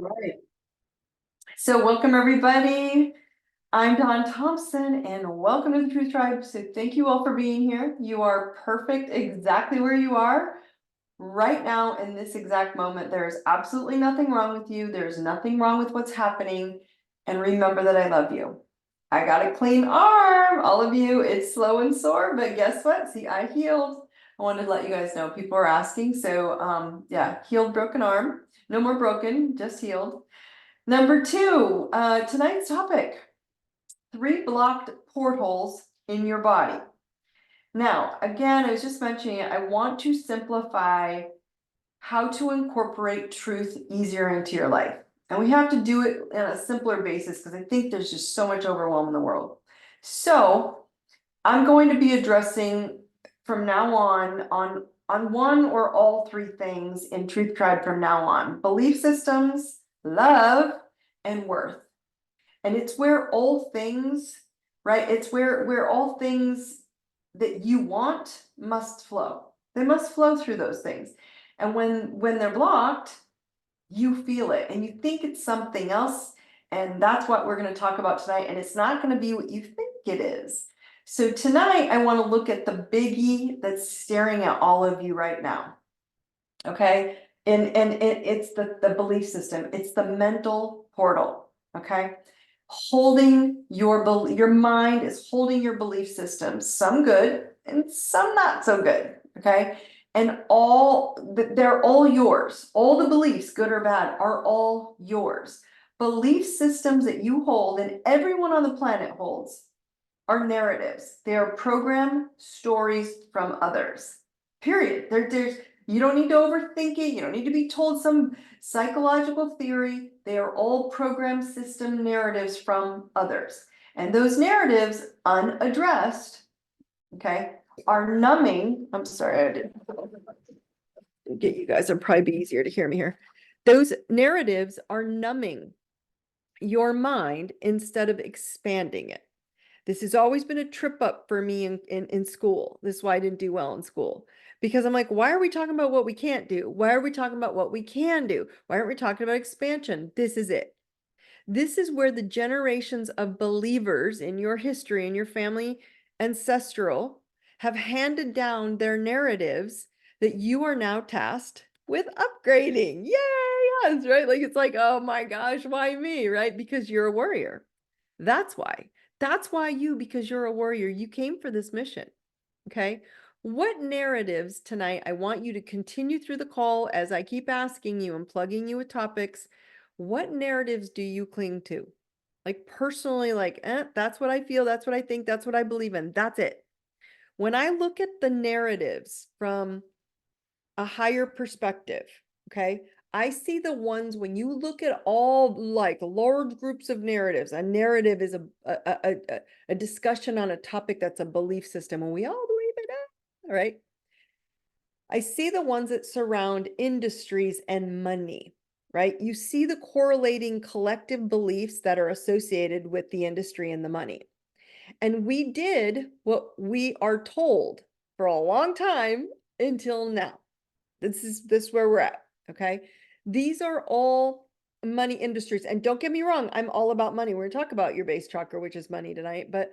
Right. So welcome everybody. I'm Thompson and welcome to the Truth Tribe. So thank you all for being here. You are perfect exactly where you are right now in this exact moment. There's absolutely nothing wrong with you. There's nothing wrong with what's happening. And remember that I love you. I got a clean arm, all of you. It's slow and sore, but guess what? See, I healed. I wanted to let you guys know people are asking. So yeah, healed broken arm. No more broken, just healed. Number two, tonight's topic, 3 blocked portholes in your body. Now, again, I was just mentioning it, I want to simplify how to incorporate truth easier into your life. And we have to do it on a simpler basis because I think there's just so much overwhelm in the world. So I'm going to be addressing from now on one or all 3 things in Truth Tribe from now on: belief systems, love, and worth. And it's where all things, right? It's where all things that you want must flow. They must flow through those things. And when they're blocked, you feel it and you think it's something else. And that's what we're going to talk about tonight. And it's not going to be what you think it is. So tonight, I want to look at the biggie that's staring at all of you right now. Okay. And it's the belief system. It's the mental portal. Okay. Holding your mind is holding your belief system, some good and some not so good. Okay. And they're all yours. All the beliefs, good or bad, are all yours. Belief systems that you hold and everyone on the planet holds are narratives. They are program stories from others. Period. There's you don't need to overthink it. You don't need to be told some psychological theory. They are all program system narratives from others. And those narratives, unaddressed, okay, are numbing. I'm sorry, I didn't get you guys. It'd probably be easier to hear me here. Those narratives are numbing your mind instead of expanding it. This has always been a trip up for me in school. This is why I didn't do well in school. Because I'm like, why are we talking about what we can't do? Why are we talking about what we can do? Why aren't we talking about expansion? This is it. This is where the generations of believers in your history, in your family, ancestral, have handed down their narratives that you are now tasked with upgrading. Yay, yes, right? Like, it's like, oh my gosh, why me, right? Because you're a warrior. That's why. That's why because you're a warrior, you came for this mission. Okay. What narratives tonight, I want you to continue through the call as I keep asking you and plugging you with topics. What narratives do you cling to? Like personally, like, that's what I feel. That's what I think. That's what I believe in. That's it. When I look at the narratives from a higher perspective, okay, I see the ones when you look at all like large groups of narratives. A narrative is a discussion on a topic that's a belief system, and we all believe it, right? I see the ones that surround industries and money, right? You see the correlating collective beliefs that are associated with the industry and the money. And we did what we are told for a long time until now. This is where we're at. Okay. These are all money industries. And don't get me wrong, I'm all about money. We're going to talk about your base chakra, which is money tonight, but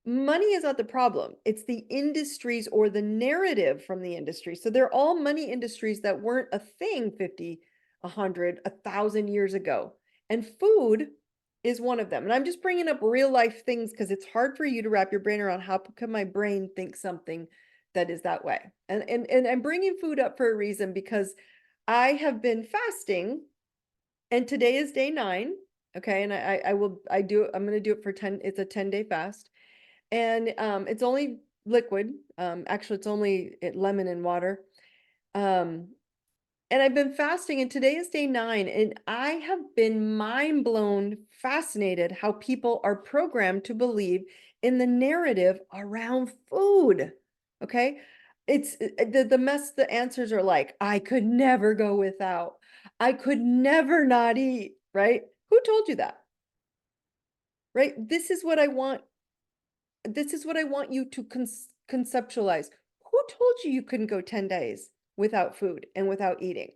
money is not the problem. It's the industries or the narrative from the industry. So they're all money industries that weren't a thing 50, 100, 1,000 years ago. And food is one of them. And I'm just bringing up real life things because it's hard for you to wrap your brain around. How can my brain think something that is that way? And I'm bringing food up for a reason because I have been fasting and today is day 9. Okay. And I'm going to do it for 10. It's a 10-day fast. And it's only liquid. Actually, it's only lemon and water. And I've been fasting, and today is day 9, and I have been mind blown, fascinated how people are programmed to believe in the narrative around food. Okay. It's the answers are like, I could never go without. I could never not eat, right? Who told you that? Right? This is what I want you to conceptualize. Who told you you couldn't go 10 days without food and without eating?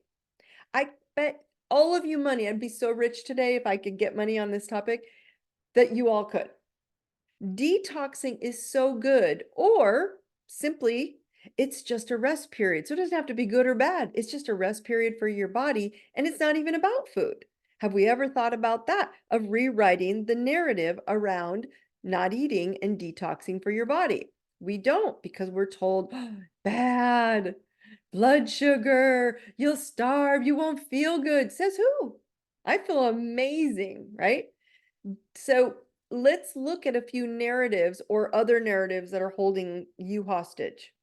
I bet all of you money, I'd be so rich today if I could get money on this topic, that you all could. Detoxing is so good, or simply, it's just a rest period. So it doesn't have to be good or bad. It's just a rest period for your body, and it's not even about food. Have we ever thought about that, of rewriting the narrative around not eating and detoxing for your body? We don't, because we're told, "Oh, bad, blood sugar, you'll starve, you won't feel good." Says who? I feel amazing, right? So let's look at a few narratives or other narratives that are holding you hostage.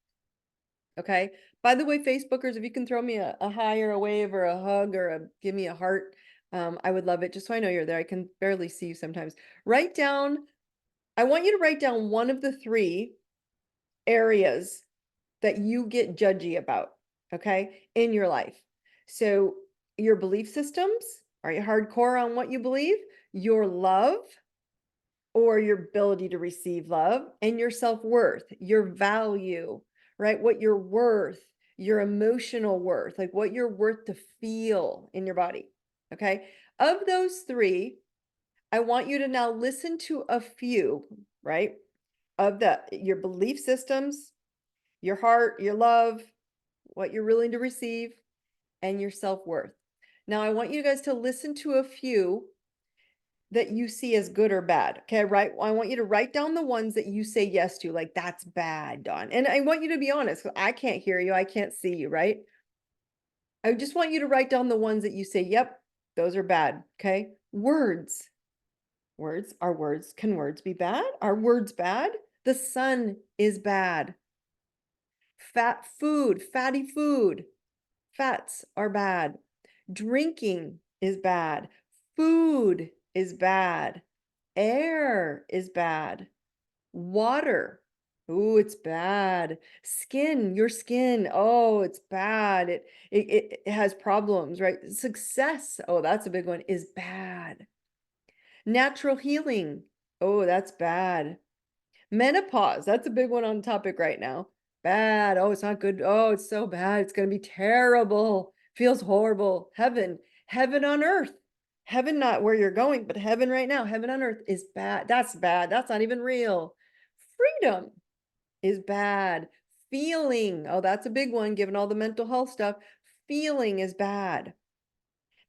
Okay. By the way, Facebookers, if you can throw me a hi or a wave or a hug or give me a heart, I would love it. Just so I know you're there. I can barely see you sometimes. I want you to write down one of the three areas that you get judgy about, okay, in your life. So your belief systems, are you hardcore on what you believe? Your love, or your ability to receive love, and your self-worth, your value, right? What you're worth, your emotional worth, like what you're worth to feel in your body. Okay. Of those three, I want you to now listen to a few, right? Of your belief systems, your heart, your love, what you're willing to receive, and your self-worth. Now, I want you guys to listen to a few that you see as good or bad. Okay, right? I want you to write down the ones that you say yes to, like that's bad, Dawn. And I want you to be honest. I can't hear you. I can't see you, right? I just want you to write down the ones that you say, yep, those are bad. Okay. Words. Can words be bad? Are words bad? The sun is bad. Fatty food. Fats are bad. Drinking is bad. Food is bad. Air is bad. Water. Ooh, it's bad. Your skin. Oh, it's bad. It has problems, right? Success. Oh, that's a big one, is bad. Natural healing. Oh, that's bad. Menopause. That's a big one on topic right now. Bad. Oh, it's not good. Oh, it's so bad. It's going to be terrible. Feels horrible. Heaven on earth. Heaven, not where you're going, but heaven right now. Heaven on earth is bad. That's bad. That's not even real. Freedom is bad. Feeling. Oh, that's a big one, given all the mental health stuff. Feeling is bad.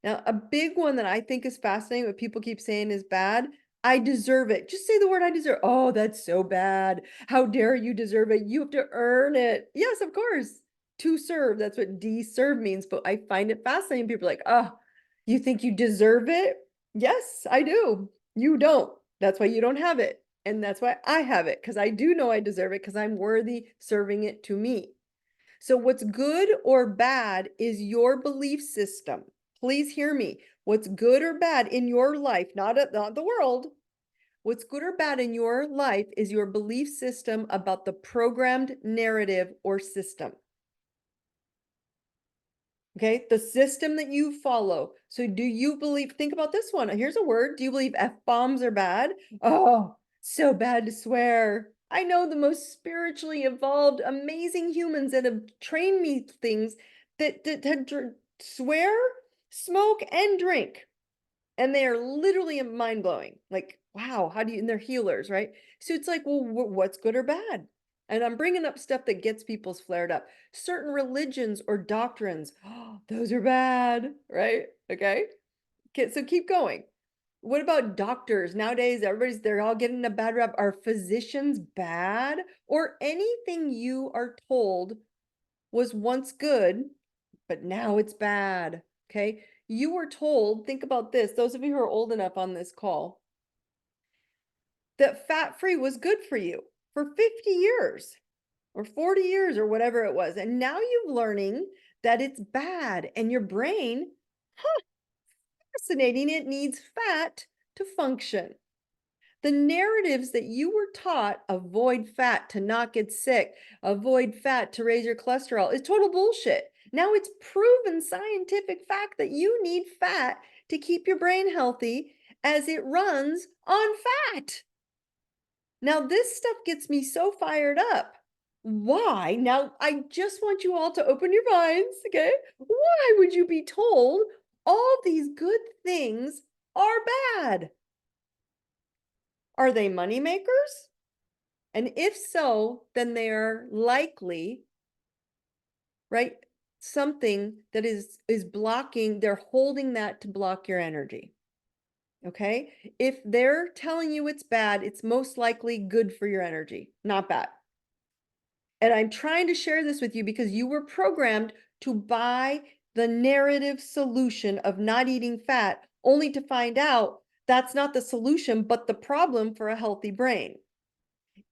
Now, a big one that I think is fascinating, what people keep saying is bad. I deserve it. Just say the word I deserve. Oh, that's so bad. How dare you deserve it? You have to earn it. Yes, of course. To serve. That's what deserve means. But I find it fascinating. People are like, oh, you think you deserve it? Yes, I do. You don't. That's why you don't have it. And that's why I have it, because I do know I deserve it, because I'm worthy serving it to me. So what's good or bad is your belief system. Please hear me. What's good or bad in your life, not the world. What's good or bad in your life is your belief system about the programmed narrative or system. Okay, the system that you follow. So do you believe, think about this one. Here's a word. Do you believe F-bombs are bad? Oh, so bad to swear. I know the most spiritually evolved, amazing humans that have trained me things that swear, smoke, and drink. And they are literally mind-blowing. Like, wow, how do you, and they're healers, right? So it's like, well, what's good or bad? And I'm bringing up stuff that gets people's flared up. Certain religions or doctrines, oh, those are bad, right? Okay. So keep going. What about doctors? Nowadays, they're all getting a bad rap. Are physicians bad? Or anything you are told was once good, but now it's bad. Okay. You were told, think about this, those of you who are old enough on this call, that fat-free was good for you for 50 years or 40 years or whatever it was. And now you're learning that it's bad, and your brain, fascinating, it needs fat to function. The narratives that you were taught, avoid fat to not get sick, avoid fat to raise your cholesterol, is total bullshit. Now it's proven scientific fact that you need fat to keep your brain healthy, as it runs on fat. Now this stuff gets me so fired up. Why? Now I just want you all to open your minds, okay? Why would you be told all these good things are bad. Are they money makers? And if so, then they are likely, right, something that is blocking, they're holding that to block your energy. Okay? If they're telling you it's bad, it's most likely good for your energy, not bad. And I'm trying to share this with you because you were programmed to buy the narrative solution of not eating fat, only to find out that's not the solution, but the problem for a healthy brain.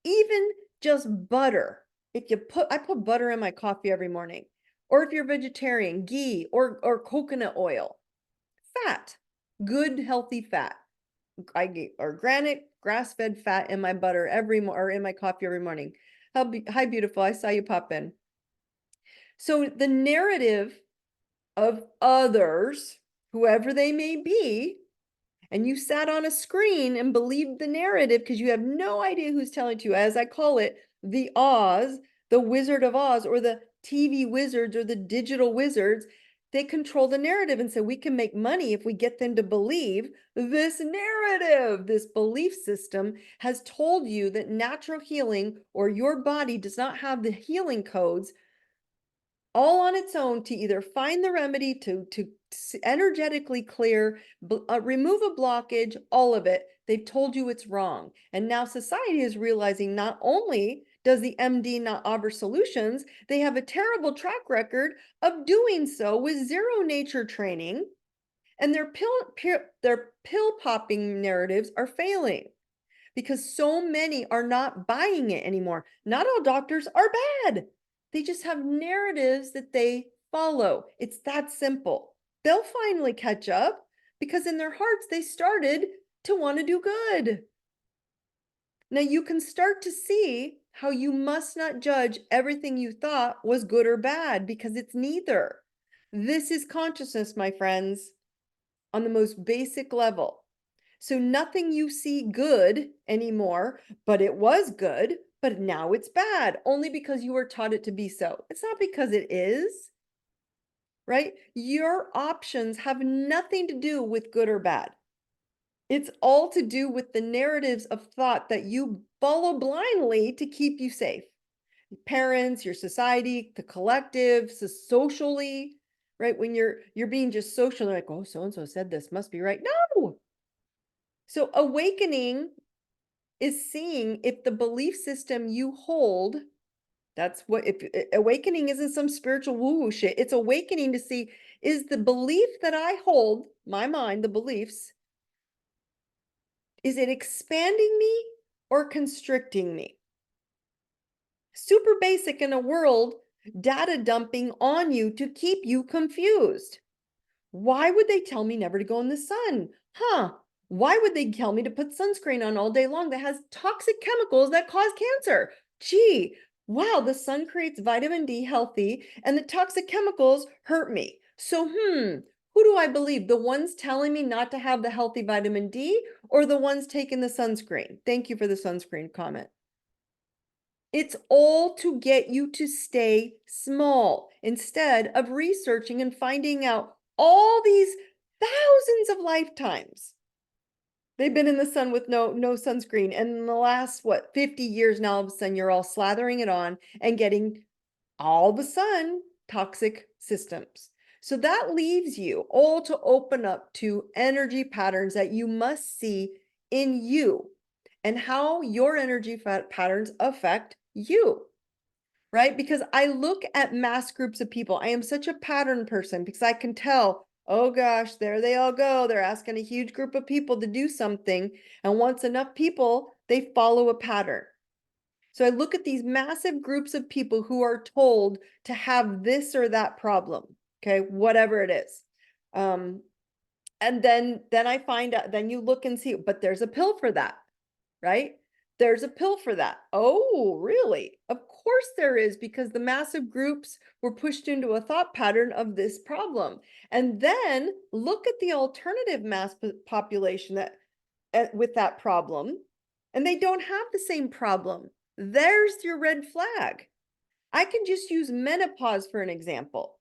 Even just butter. I put butter in my coffee every morning. Or if you're vegetarian, ghee or coconut oil. Fat. Good, healthy fat. I get organic, grass-fed fat in my butter or in my coffee every morning. Hi, beautiful. I saw you pop in. So the narrative of others, whoever they may be, and you sat on a screen and believed the narrative because you have no idea who's telling it to you, as I call it, the Oz, the Wizard of Oz, or the TV wizards or the digital wizards. They control the narrative and say we can make money if we get them to believe this narrative. This belief system has told you that natural healing or your body does not have the healing codes all on its own to either find the remedy to energetically clear, remove a blockage, all of it. They've told you it's wrong. And now society is realizing not only does the MD not offer solutions, they have a terrible track record of doing so with zero nature training, and their pill popping narratives are failing because so many are not buying it anymore. Not all doctors are bad. They just have narratives that they follow. It's that simple. They'll finally catch up because in their hearts, they started to want to do good. Now you can start to see how you must not judge everything you thought was good or bad because it's neither. This is consciousness, my friends, on the most basic level. So nothing you see good anymore, but it was good, but now it's bad, only because you were taught it to be so. It's not because it is, right? Your options have nothing to do with good or bad. It's all to do with the narratives of thought that you follow blindly to keep you safe. Parents, your society, the collective, so socially, right? When you're being just social, they're like, oh, so-and-so said this, must be right. No. So awakening is seeing if the belief system you hold, that's what, if awakening isn't some spiritual woo-woo shit, it's awakening to see, is the belief that I hold, my mind, the beliefs, is it expanding me or constricting me? Super basic in a world data dumping on you to keep you confused. Why would they tell me never to go in the sun? Huh? Why would they tell me to put sunscreen on all day long that has toxic chemicals that cause cancer? Gee, wow, the sun creates vitamin D healthy and the toxic chemicals hurt me. So, who do I believe? The ones telling me not to have the healthy vitamin D or the ones taking the sunscreen? Thank you for the sunscreen comment. It's all to get you to stay small instead of researching and finding out all these thousands of lifetimes they've been in the sun with no sunscreen. And in the last, 50 years now, all of a sudden you're all slathering it on and getting all the sun toxic systems. So that leaves you all to open up to energy patterns that you must see in you and how your energy patterns affect you, right? Because I look at mass groups of people. I am such a pattern person because I can tell, oh gosh, there they all go. They're asking a huge group of people to do something. And once enough people, they follow a pattern. So I look at these massive groups of people who are told to have this or that problem, okay, whatever it is. And then I find out, then you look and see, but there's a pill for that, right? There's a pill for that. Oh, really? Of course there is, because the massive groups were pushed into a thought pattern of this problem. And then look at the alternative mass population that with that problem, and they don't have the same problem. There's your red flag. I can just use menopause for an example.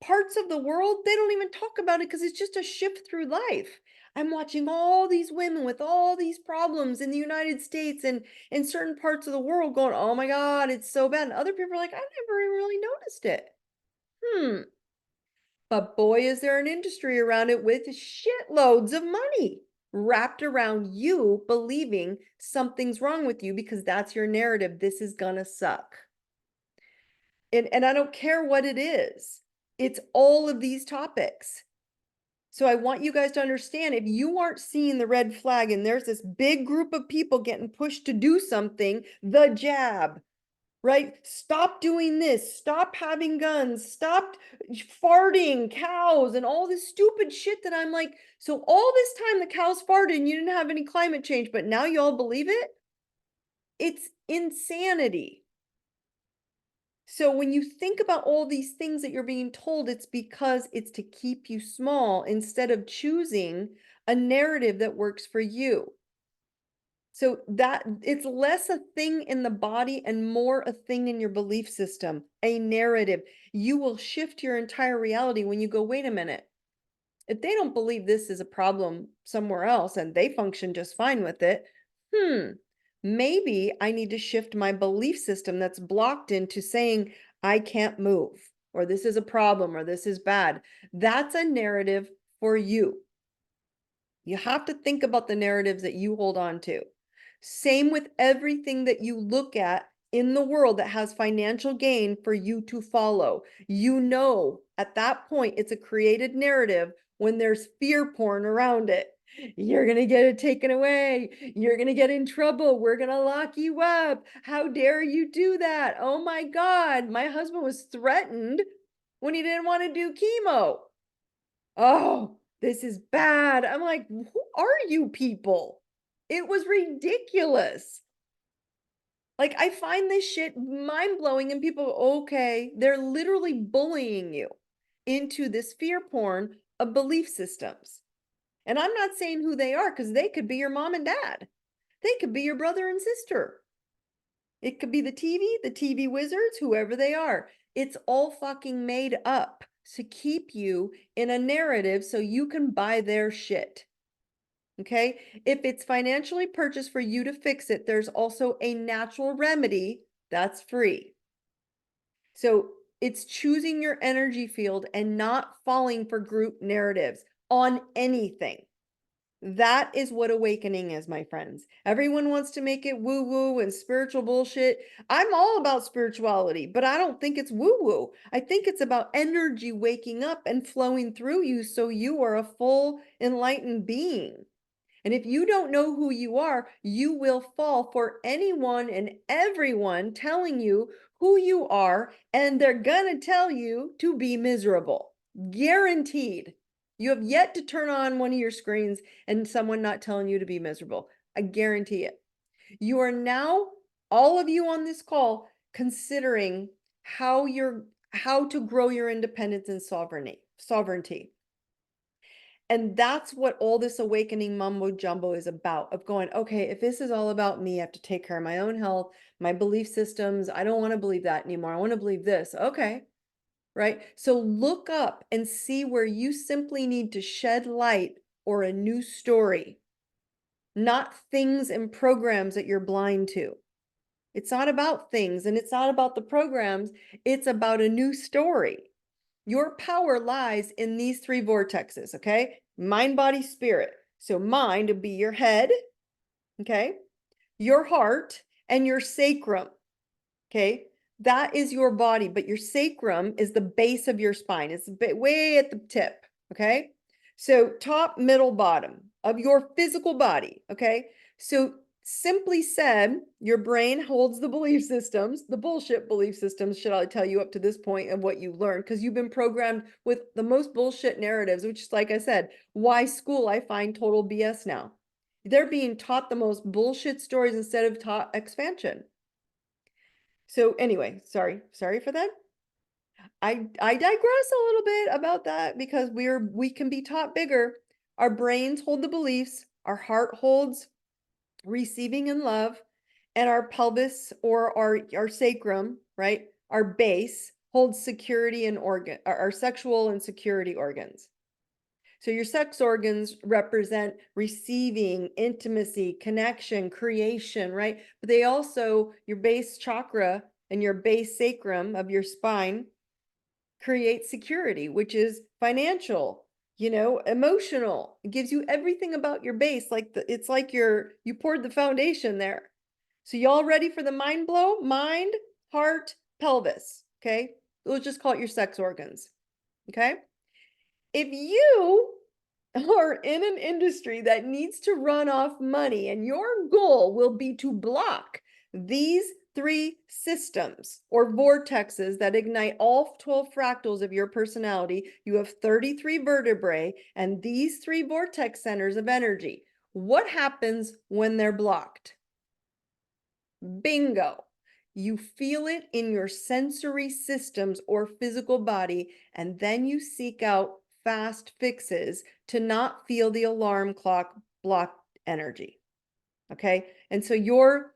parts of the world, they don't even talk about it because it's just a shift through life. I'm watching all these women with all these problems in the United States and in certain parts of the world going, oh my God, it's so bad. And other people are like, I never even really noticed it. But boy, is there an industry around it with shitloads of money wrapped around you believing something's wrong with you because that's your narrative. This is gonna suck. And I don't care what it is. It's all of these topics. So I want you guys to understand, if you aren't seeing the red flag and there's this big group of people getting pushed to do something, the jab, right? Stop doing this, stop having guns, stop farting cows and all this stupid shit that I'm like, so all this time the cows farted and you didn't have any climate change, but now you all believe it? It's insanity. So when you think about all these things that you're being told, it's because it's to keep you small instead of choosing a narrative that works for you. So that it's less a thing in the body and more a thing in your belief system, a narrative. You will shift your entire reality when you go, wait a minute. If they don't believe this is a problem somewhere else and they function just fine with it, maybe I need to shift my belief system that's blocked into saying I can't move, or this is a problem, or this is bad. That's a narrative for you. You have to think about the narratives that you hold on to. Same with everything that you look at in the world that has financial gain for you to follow. You know, at that point, it's a created narrative when there's fear porn around it. You're going to get it taken away. You're going to get in trouble. We're going to lock you up. How dare you do that? Oh my God. My husband was threatened when he didn't want to do chemo. Oh, this is bad. I'm like, who are you people? It was ridiculous. Like, I find this shit mind blowing, and people, okay, they're literally bullying you into this fear porn of belief systems. And I'm not saying who they are because they could be your mom and dad, they could be your brother and sister. It could be the TV wizards, whoever they are. It's all fucking made up to keep you in a narrative so you can buy their shit. Okay? If it's financially purchased for you to fix it, there's also a natural remedy that's free. So it's choosing your energy field and not falling for group narratives on anything. That is what awakening is, my friends. Everyone wants to make it woo-woo and spiritual bullshit. I'm all about spirituality, but I don't think it's woo-woo. I think it's about energy waking up and flowing through you so you are a full enlightened being. And if you don't know who you are, you will fall for anyone and everyone telling you who you are, and they're gonna tell you to be miserable. Guaranteed. You have yet to turn on one of your screens and someone not telling you to be miserable. I guarantee it. You are now, all of you on this call, considering how to grow your independence and sovereignty. And that's what all this awakening mumbo jumbo is about, of going, okay, if this is all about me, I have to take care of my own health, my belief systems. I don't want to believe that anymore. I want to believe this. Okay. Right. So look up and see where you simply need to shed light or a new story, not things and programs that you're blind to. It's not about things and it's not about the programs. It's about a new story. Your power lies in these three vortexes, okay? Mind, body, spirit. So mind would be your head, okay? Your heart and your sacrum, okay? That is your body, but your sacrum is the base of your spine. It's way at the tip, okay? So top, middle, bottom of your physical body, okay? So simply said, your brain holds the belief systems, the bullshit belief systems, should I tell you up to this point of what you learned, because you've been programmed with the most bullshit narratives, which is, like I said, why school I find total BS now. They're being taught the most bullshit stories instead of taught expansion. So anyway, sorry for that. I digress a little bit about that because we can be taught bigger. Our brains hold the beliefs, our heart holds receiving and love, and our pelvis or our sacrum, right? Our base holds security and our sexual and security organs. So your sex organs represent receiving, intimacy, connection, creation, right? But they also, your base chakra and your base sacrum of your spine create security, which is financial, emotional. It gives you everything about your base. It's like you poured the foundation there. So y'all ready for the mind blow? Mind, heart, pelvis. Okay. We'll just call it your sex organs. Okay. If you are in an industry that needs to run off money and your goal will be to block these 3 systems or vortexes that ignite all 12 fractals of your personality, you have 33 vertebrae and these 3 vortex centers of energy. What happens when they're blocked? Bingo. You feel it in your sensory systems or physical body, and then you seek out fast fixes to not feel the alarm clock block energy. Okay? And so you're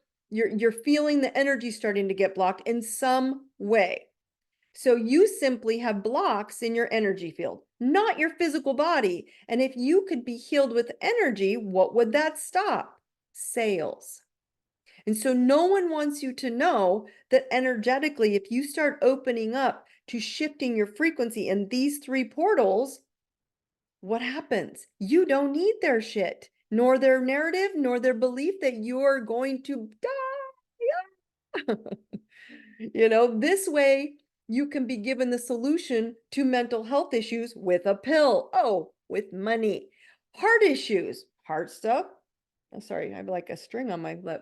feeling the energy starting to get blocked in some way. So you simply have blocks in your energy field, not your physical body. And if you could be healed with energy, what would that stop? Sales. And so no one wants you to know that energetically, if you start opening up to shifting your frequency in these 3 portals, what happens? You don't need their shit, nor their narrative, nor their belief that you're going to die. This way you can be given the solution to mental health issues with a pill. Oh, with money. Heart issues, heart stuff. Oh, sorry, I have like a string on my lip.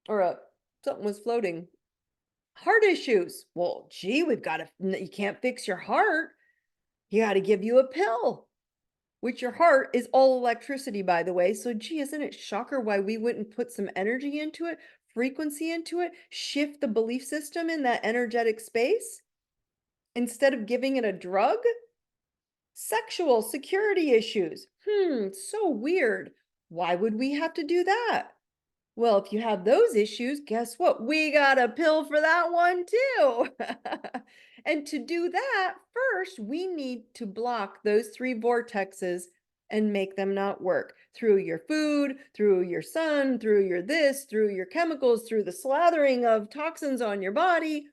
Or something was floating. Heart issues. Well, gee, you can't fix your heart. You got to give you a pill, which your heart is all electricity, by the way. So, gee, isn't it shocker why we wouldn't put some energy into it, frequency into it, shift the belief system in that energetic space instead of giving it a drug? Sexual security issues. So weird. Why would we have to do that? Well, if you have those issues, guess what? We got a pill for that one too. And to do that, first, we need to block those 3 vortexes and make them not work through your food, through your sun, through your this, through your chemicals, through the slathering of toxins on your body.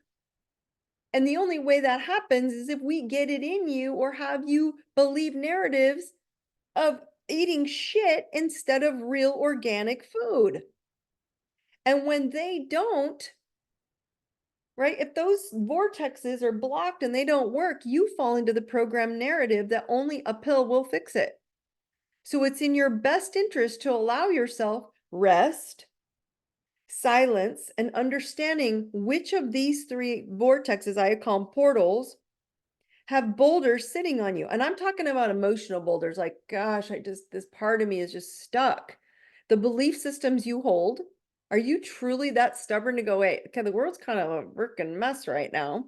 And the only way that happens is if we get it in you or have you believe narratives of eating shit instead of real organic food. And when they don't, right, if those vortexes are blocked and they don't work, you fall into the program narrative that only a pill will fix it. So it's in your best interest to allow yourself rest, silence, and understanding which of these 3 vortexes, I call them portals, have boulders sitting on you. And I'm talking about emotional boulders, like, gosh, this part of me is just stuck. The belief systems you hold. Are you truly that stubborn to go, wait, okay, the world's kind of a freaking mess right now.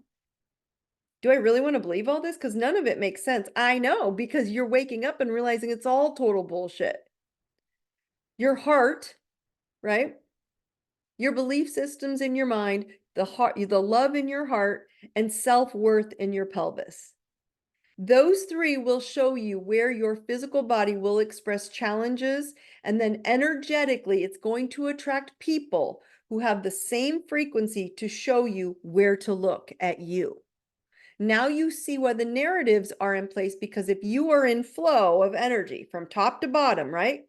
Do I really want to believe all this? Because none of it makes sense. I know, because you're waking up and realizing it's all total bullshit. Your heart, right? Your belief systems in your mind, the heart, the love in your heart, and self-worth in your pelvis. Those 3 will show you where your physical body will express challenges, and then energetically, it's going to attract people who have the same frequency to show you where to look at you. Now you see why the narratives are in place, because if you are in flow of energy from top to bottom, right?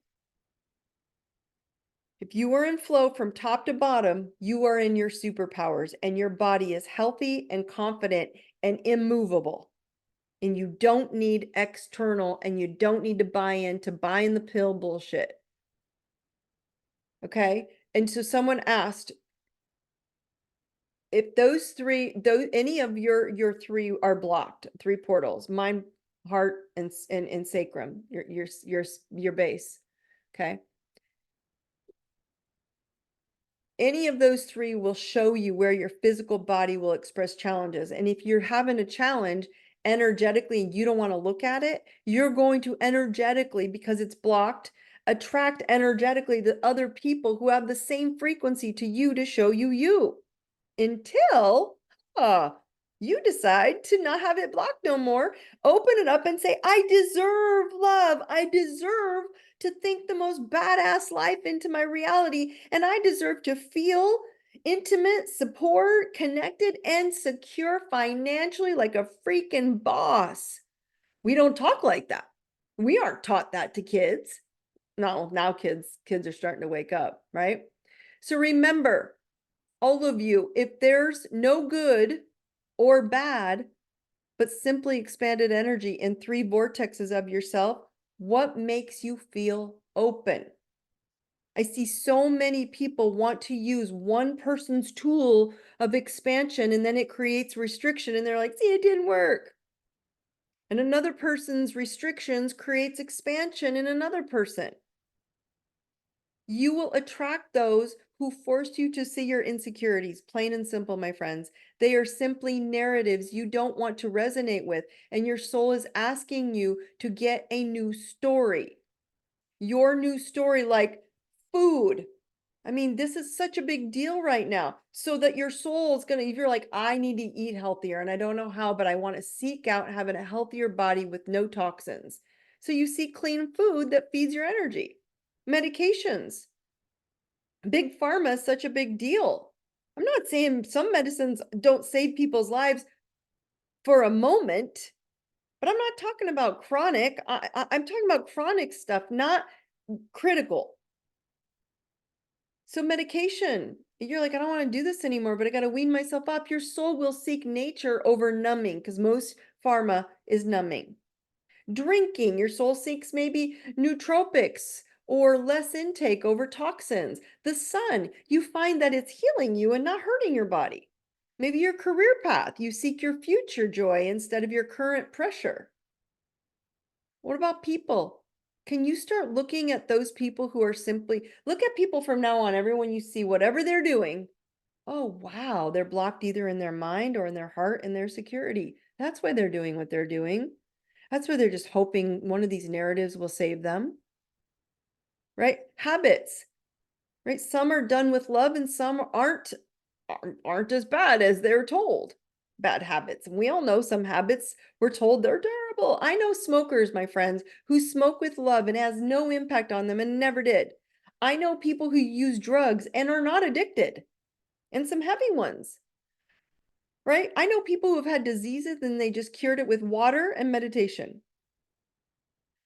If you are in flow from top to bottom, you are in your superpowers and your body is healthy and confident and immovable. And you don't need external, and you don't need to buy into buying the pill bullshit. Okay. And so someone asked if any of your 3 are blocked, 3 portals, mind, heart, and sacrum, your base. Okay. Any of those 3 will show you where your physical body will express challenges. And if you're having a challenge energetically and you don't want to look at it, you're going to energetically, because it's blocked, attract energetically the other people who have the same frequency to you to show you until You decide to not have it blocked no more. Open it up and say, I deserve love. I deserve to think the most badass life into my reality. And I deserve to feel intimate, support, connected, and secure financially like a freaking boss. We don't talk like that. We aren't taught that to kids. No, now kids are starting to wake up, right? So remember, all of you, if there's no good or bad, but simply expanded energy in 3 vortexes of yourself, what makes you feel open? I see so many people want to use one person's tool of expansion and then it creates restriction and they're like, see, it didn't work. And another person's restrictions creates expansion in another person. You will attract those who force you to see your insecurities, plain and simple, my friends. They are simply narratives you don't want to resonate with, and your soul is asking you to get a new story. Your new story, like food. I mean, this is such a big deal right now. So that your soul is going to, if you're like, I need to eat healthier and I don't know how, but I want to seek out having a healthier body with no toxins. So you seek clean food that feeds your energy. Medications. Big pharma is such a big deal. I'm not saying some medicines don't save people's lives for a moment, but I'm not talking about chronic. I'm talking about chronic stuff, not critical. So medication, you're like, I don't want to do this anymore, but I got to wean myself up. Your soul will seek nature over numbing because most pharma is numbing. Drinking, your soul seeks maybe nootropics or less intake over toxins. The sun, you find that it's healing you and not hurting your body. Maybe your career path, you seek your future joy instead of your current pressure. What about people? Can you start looking at those people who are simply, look at people from now on, everyone you see, whatever they're doing. Oh, wow, they're blocked either in their mind or in their heart and their security. That's why they're doing what they're doing. That's why they're just hoping one of these narratives will save them, right? Habits, right? Some are done with love and some aren't as bad as they're told. Bad habits. And we all know some habits we're told they're terrible. I know smokers, my friends, who smoke with love and has no impact on them and never did. I know people who use drugs and are not addicted, and some heavy ones, right? I know people who have had diseases and they just cured it with water and meditation,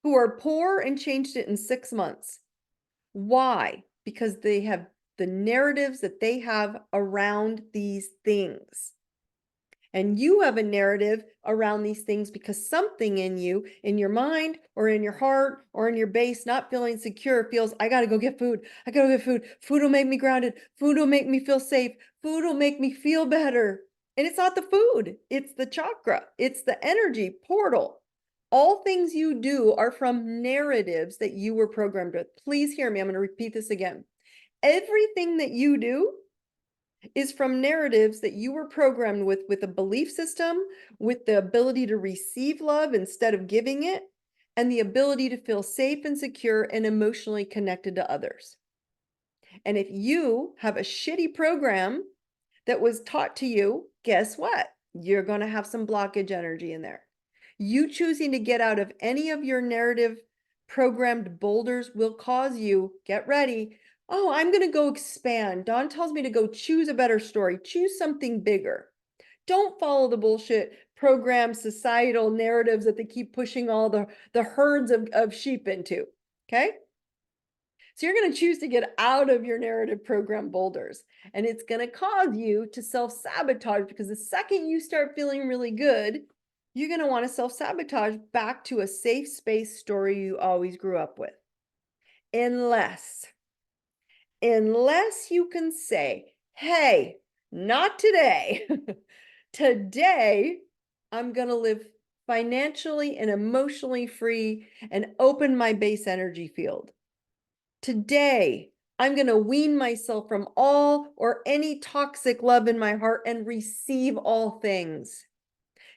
who are poor and changed it in 6 months. Why? Because they have the narratives that they have around these things. And you have a narrative around these things because something in you, in your mind or in your heart or in your base, not feeling secure, feels, I got to go get food. I got to get food. Food will make me grounded. Food will make me feel safe. Food will make me feel better. And it's not the food, it's the chakra, it's the energy portal. All things you do are from narratives that you were programmed with. Please hear me. I'm going to repeat this again. Everything that you do is from narratives that you were programmed with a belief system, with the ability to receive love instead of giving it, and the ability to feel safe and secure and emotionally connected to others. And if you have a shitty program that was taught to you, guess what? You're going to have some blockage energy in there. You choosing to get out of any of your narrative programmed boulders will cause you, get ready. Oh, I'm going to go expand. Dawn tells me to go choose a better story, choose something bigger. Don't follow the bullshit program societal narratives that they keep pushing all the herds of sheep into. Okay. So you're going to choose to get out of your narrative program boulders, and it's going to cause you to self-sabotage because the second you start feeling really good, you're going to want to self-sabotage back to a safe space story you always grew up with. Unless you can say, hey, not today. Today, I'm going to live financially and emotionally free and open my base energy field. Today, I'm going to wean myself from all or any toxic love in my heart and receive all things.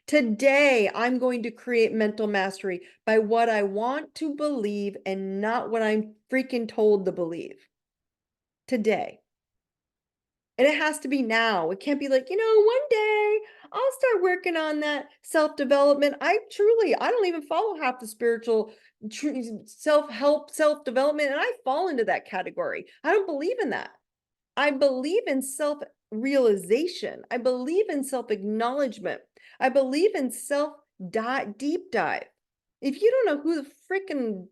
Today, I'm going to create mental mastery by what I want to believe and not what I'm freaking told to believe. Today. And it has to be now. It can't be like, one day I'll start working on that self-development. I don't even follow half the spiritual self-help, self-development, and I fall into that category. I don't believe in that. I believe in self-realization. I believe in self-acknowledgement. I believe in deep dive. If you don't know who the freaking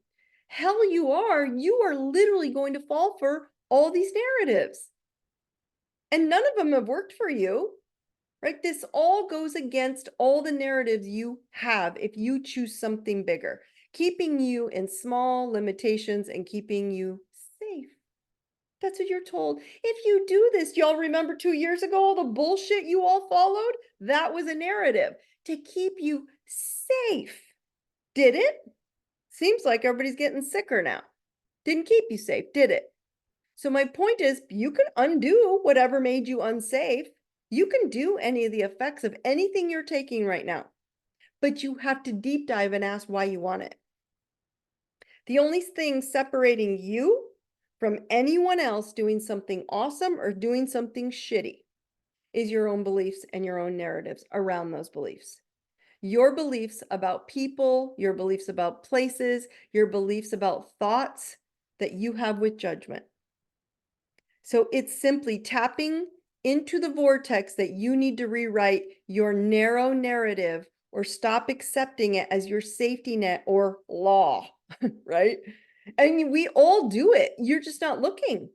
hell you are literally going to fall for all these narratives. And none of them have worked for you, right? This all goes against all the narratives you have if you choose something bigger, keeping you in small limitations and keeping you safe. That's what you're told. If you do this, y'all remember 2 years ago, all the bullshit you all followed? That was a narrative to keep you safe. Did it? Seems like everybody's getting sicker now. Didn't keep you safe, did it? So my point is, you can undo whatever made you unsafe. You can do any of the effects of anything you're taking right now, but you have to deep dive and ask why you want it. The only thing separating you from anyone else doing something awesome or doing something shitty is your own beliefs and your own narratives around those beliefs. Your beliefs about people, your beliefs about places, your beliefs about thoughts that you have with judgment. So it's simply tapping into the vortex that you need to rewrite your narrow narrative or stop accepting it as your safety net or law, right? And we all do it. You're just not looking.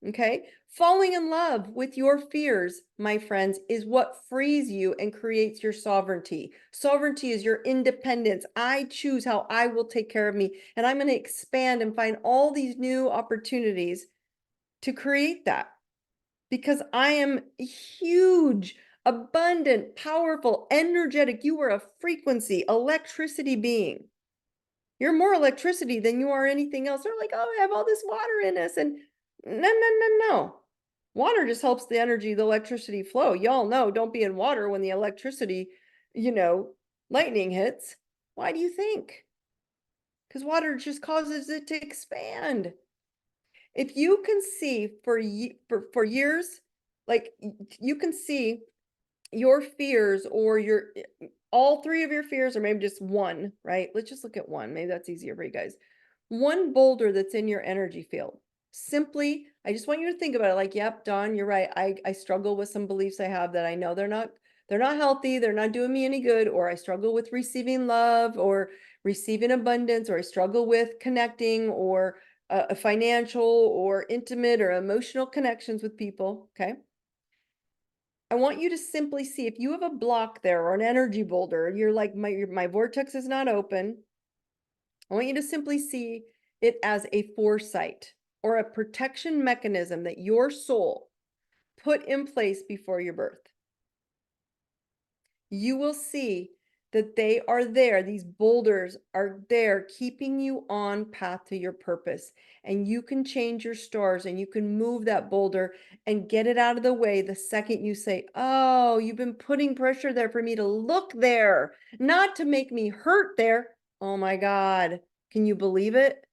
Okay. Falling in love with your fears, my friends, is what frees you and creates your sovereignty. Sovereignty is your independence. I choose how I will take care of me. And I'm going to expand and find all these new opportunities to create that because I am huge, abundant, powerful, energetic. You are a frequency, electricity being. You're more electricity than you are anything else. They're like, oh, I have all this water in us. And no. Water just helps the energy, the electricity flow. Y'all know, don't be in water when the electricity, lightning hits. Why do you think? Because water just causes it to expand. If you can see for years, like you can see your fears or all three of your fears, or maybe just one, right? Let's just look at one. Maybe that's easier for you guys. One boulder that's in your energy field. Simply, I just want you to think about it like, yep, Dawn, you're right. I struggle with some beliefs I have that I know they're not healthy, they're not doing me any good, or I struggle with receiving love or receiving abundance, or I struggle with connecting or financial or intimate or emotional connections with people, okay? I want you to simply see if you have a block there or an energy boulder, you're like, my vortex is not open. I want you to simply see it as a foresight or a protection mechanism that your soul put in place before your birth. You will see that they are there. These boulders are there keeping you on path to your purpose. And you can change your stars and you can move that boulder and get it out of the way the second you say, oh, you've been putting pressure there for me to look there, not to make me hurt there. Oh my God. Can you believe it?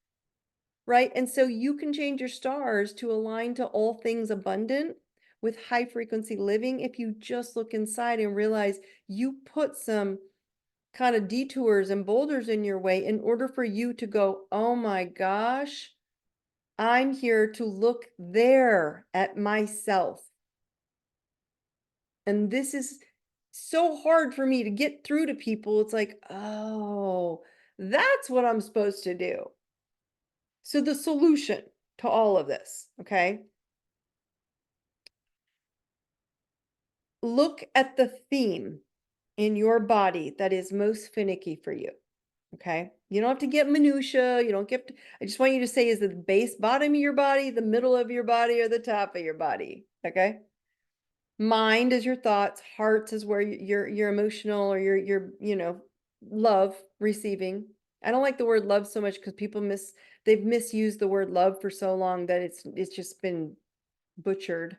Right? And so you can change your stars to align to all things abundant with high frequency living if you just look inside and realize you put some kind of detours and boulders in your way in order for you to go, oh my gosh, I'm here to look there at myself. And this is so hard for me to get through to people. It's like, oh, that's what I'm supposed to do. So the solution to all of this, okay? Look at the theme in your body that is most finicky for you. Okay. You don't have to get minutia. You don't get, I just want you to say, is it the base bottom of your body, the middle of your body, or the top of your body? Okay. Mind is your thoughts, hearts is where your emotional or your love receiving. I don't like the word love so much because they've misused the word love for so long that it's just been butchered.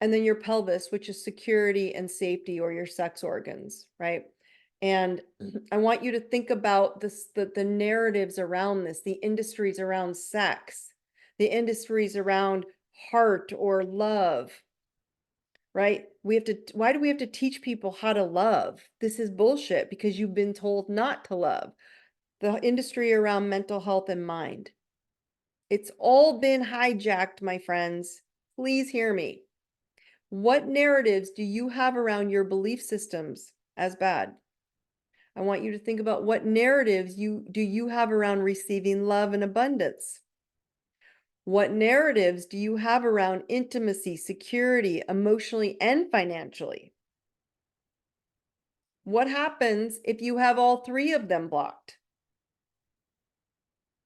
And then your pelvis, which is security and safety, or your sex organs, right? And I want you to think about the narratives around this, the industries around sex, the industries around heart or love, right? Why do we have to teach people how to love? This is bullshit because you've been told not to love. The industry around mental health and mind. It's all been hijacked, my friends. Please hear me. What narratives do you have around your belief systems as bad? I want you to think about what narratives do you have around receiving love and abundance? What narratives do you have around intimacy, security, emotionally, and financially? What happens if you have all three of them blocked?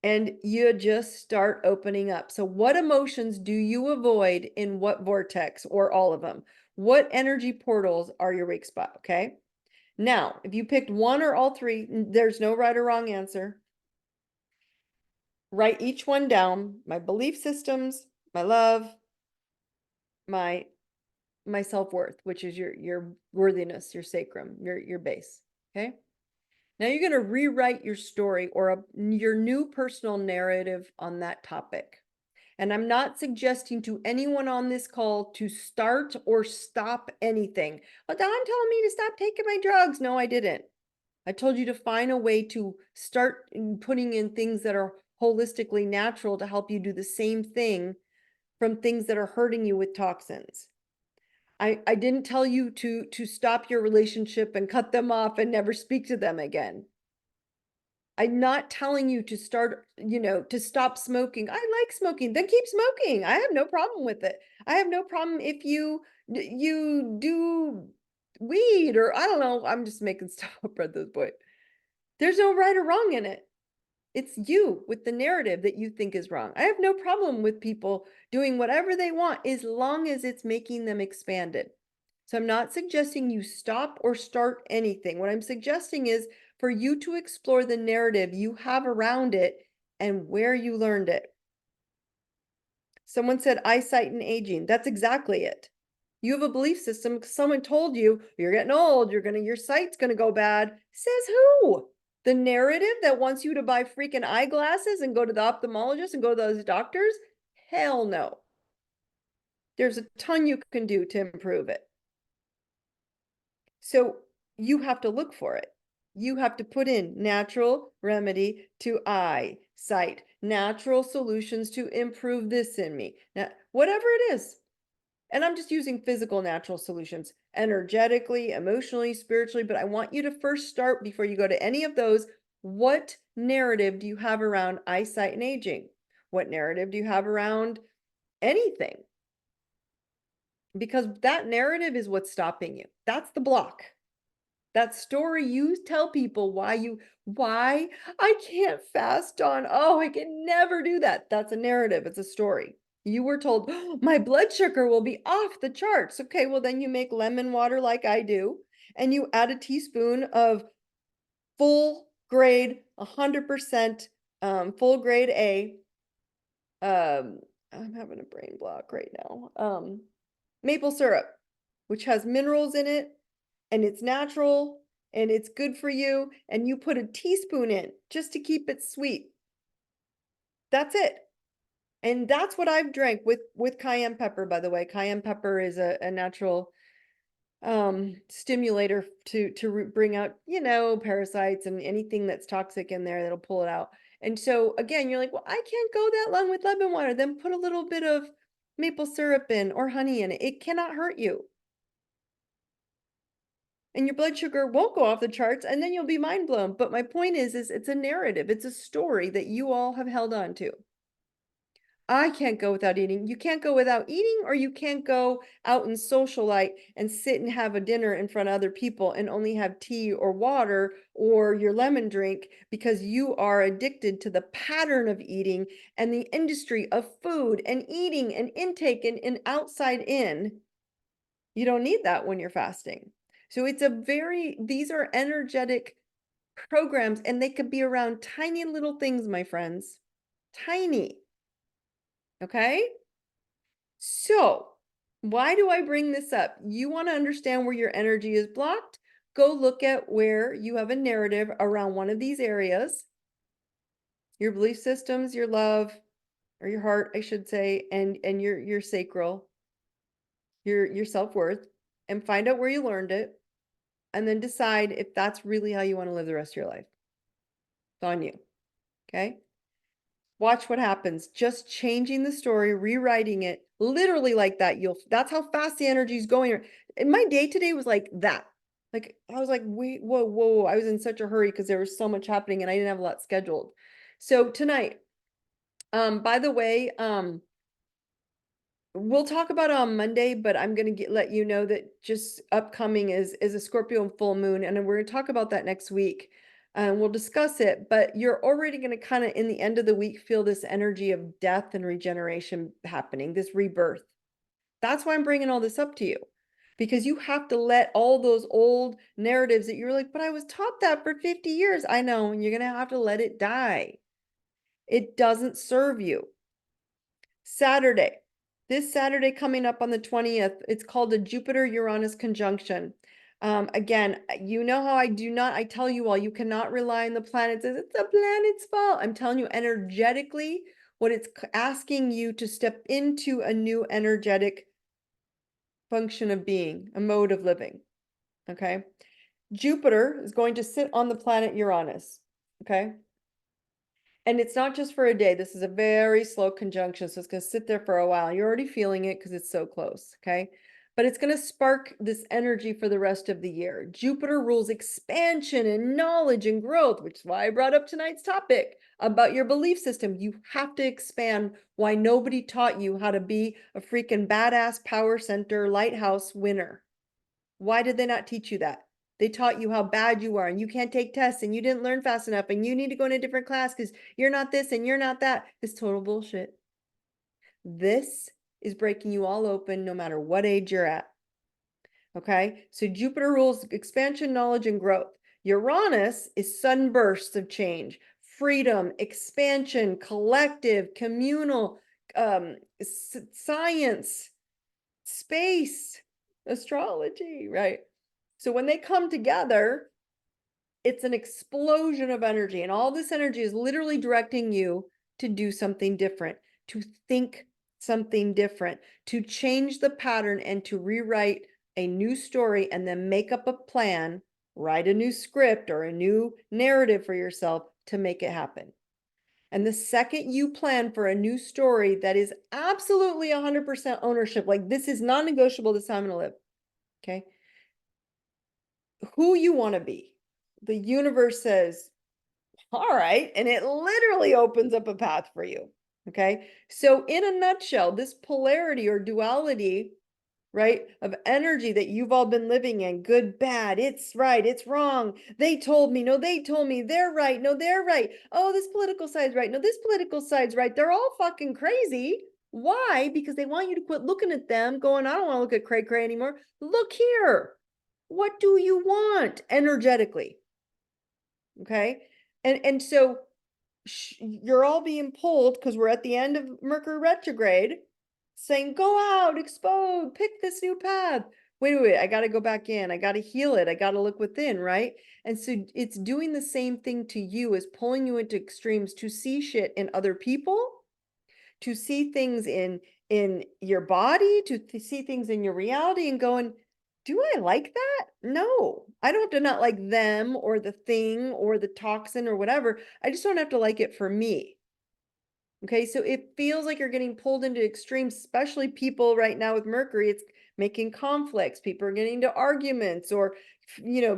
And you just start opening up. So what emotions do you avoid in what vortex or all of them? What energy portals are your weak spot? Okay. Now, if you picked one or all three, there's no right or wrong answer. Write each one down. My belief systems, my love, my self-worth, which is your worthiness, your sacrum, your base. Okay. Now you're going to rewrite your story or your new personal narrative on that topic. And I'm not suggesting to anyone on this call to start or stop anything. Well, Don told me to stop taking my drugs. No, I didn't. I told you to find a way to start putting in things that are holistically natural to help you do the same thing from things that are hurting you with toxins. I didn't tell you to stop your relationship and cut them off and never speak to them again. I'm not telling you to start, to stop smoking. I like smoking, then keep smoking. I have no problem with it. I have no problem if you do weed or I don't know. I'm just making stuff up at this point. There's no right or wrong in it. It's you with the narrative that you think is wrong. I have no problem with people doing whatever they want as long as it's making them expanded. So I'm not suggesting you stop or start anything. What I'm suggesting is for you to explore the narrative you have around it and where you learned it. Someone said eyesight and aging. That's exactly it. You have a belief system because someone told you you're getting old, your sight's gonna go bad. Says who? The narrative that wants you to buy freaking eyeglasses and go to the ophthalmologist and go to those doctors? Hell no. There's a ton you can do to improve it. So you have to look for it. You have to put in natural remedy to eyesight, natural solutions to improve this in me. Now, whatever it is. And I'm just using physical natural solutions, energetically, emotionally, spiritually, but I want you to first start before you go to any of those. What narrative do you have around eyesight and aging? What narrative do you have around anything? Because that narrative is what's stopping you. That's the block. That story you tell people why I can't fast on. Oh, I can never do that. That's a narrative. It's a story. You were told, oh, my blood sugar will be off the charts. Okay, well, then you make lemon water like I do, and you add a teaspoon of full grade, 100% full grade A. I'm having a brain block right now. Maple syrup, which has minerals in it, and it's natural, and it's good for you, and you put a teaspoon in just to keep it sweet. That's it. And that's what I've drank with cayenne pepper, by the way. Cayenne pepper is a natural stimulator to bring out, parasites and anything that's toxic in there that'll pull it out. And so again, you're like, well, I can't go that long with lemon water. Then put a little bit of maple syrup in or honey in it. It cannot hurt you. And your blood sugar won't go off the charts, and then you'll be mind blown. But my point is it's a narrative. It's a story that you all have held on to. I can't go without eating. You can't go without eating, or you can't go out and socialite and sit and have a dinner in front of other people and only have tea or water or your lemon drink because you are addicted to the pattern of eating and the industry of food and eating and intake and outside in. You don't need that when you're fasting. So these are energetic programs, and they could be around tiny little things, my friends. Tiny. Okay? So, why do I bring this up? You want to understand where your energy is blocked? Go look at where you have a narrative around one of these areas. Your belief systems, your love, or your heart, I should say, and your sacral, your self-worth, and find out where you learned it, and then decide if that's really how you want to live the rest of your life. It's on you. Okay? Watch what happens. Just changing the story, rewriting it, literally like that. That's how fast the energy is going. And my day today was like that. Like I was like, wait, whoa, whoa. I was in such a hurry because there was so much happening and I didn't have a lot scheduled. So tonight, by the way, we'll talk about it on Monday, but I'm gonna let you know that just upcoming is a Scorpio and full moon, and then we're gonna talk about that next week. And we'll discuss it, but you're already gonna kind of in the end of the week feel this energy of death and regeneration happening, this rebirth. That's why I'm bringing all this up to you, because you have to let all those old narratives that you're like, but I was taught that for 50 years. I know, and you're gonna have to let it die. It doesn't serve you. Saturday. This Saturday coming up on the 20th, it's called a Jupiter-Uranus conjunction. Again, you know how I tell you all, you cannot rely on the planets as it's the planet's fault. I'm telling you energetically, what it's asking you to step into a new energetic function of being, a mode of living. Okay. Jupiter is going to sit on the planet Uranus. Okay. And it's not just for a day. This is a very slow conjunction. So it's going to sit there for a while. You're already feeling it because it's so close. Okay. But it's going to spark this energy for the rest of the year. Jupiter rules expansion and knowledge and growth, which is why I brought up tonight's topic about your belief system. You have to expand why nobody taught you how to be a freaking badass power center lighthouse winner. Why did they not teach you that? They taught you how bad you are and you can't take tests and you didn't learn fast enough and you need to go in a different class because you're not this and you're not that. It's total bullshit. This is breaking you all open no matter what age you're at. Okay, so Jupiter rules expansion, knowledge, and growth. Uranus is sunbursts of change, freedom, expansion, collective, communal, science, space, astrology, right? So when they come together, it's an explosion of energy. And all this energy is literally directing you to do something different, to think something different, to change the pattern and to rewrite a new story and then make up a plan, write a new script or a new narrative for yourself to make it happen. And the second you plan for a new story that is absolutely 100% ownership, like this is non-negotiable, this is how I'm going to live. Okay. Who you want to be. The universe says, all right. And it literally opens up a path for you. Okay. So, in a nutshell, this polarity or duality, right, of energy that you've all been living in, good, bad, it's right, it's wrong. They told me, no, they told me, they're right, no, they're right. Oh, this political side's right, no, this political side's right. They're all fucking crazy. Why? Because they want you to quit looking at them, going, I don't want to look at cray cray anymore. Look here. What do you want energetically? Okay. And so you're all being pulled because we're at the end of Mercury retrograde saying, go out, explode, pick this new path. Wait, I got to go back in. I got to heal it. I got to look within, right? And so it's doing the same thing to you as pulling you into extremes to see shit in other people, to see things in your body, to see things in your reality and going, do I like that? No, I don't have to not like them or the thing or the toxin or whatever. I just don't have to like it for me. Okay, so it feels like you're getting pulled into extremes, especially people right now with Mercury. It's making conflicts. People are getting into arguments or,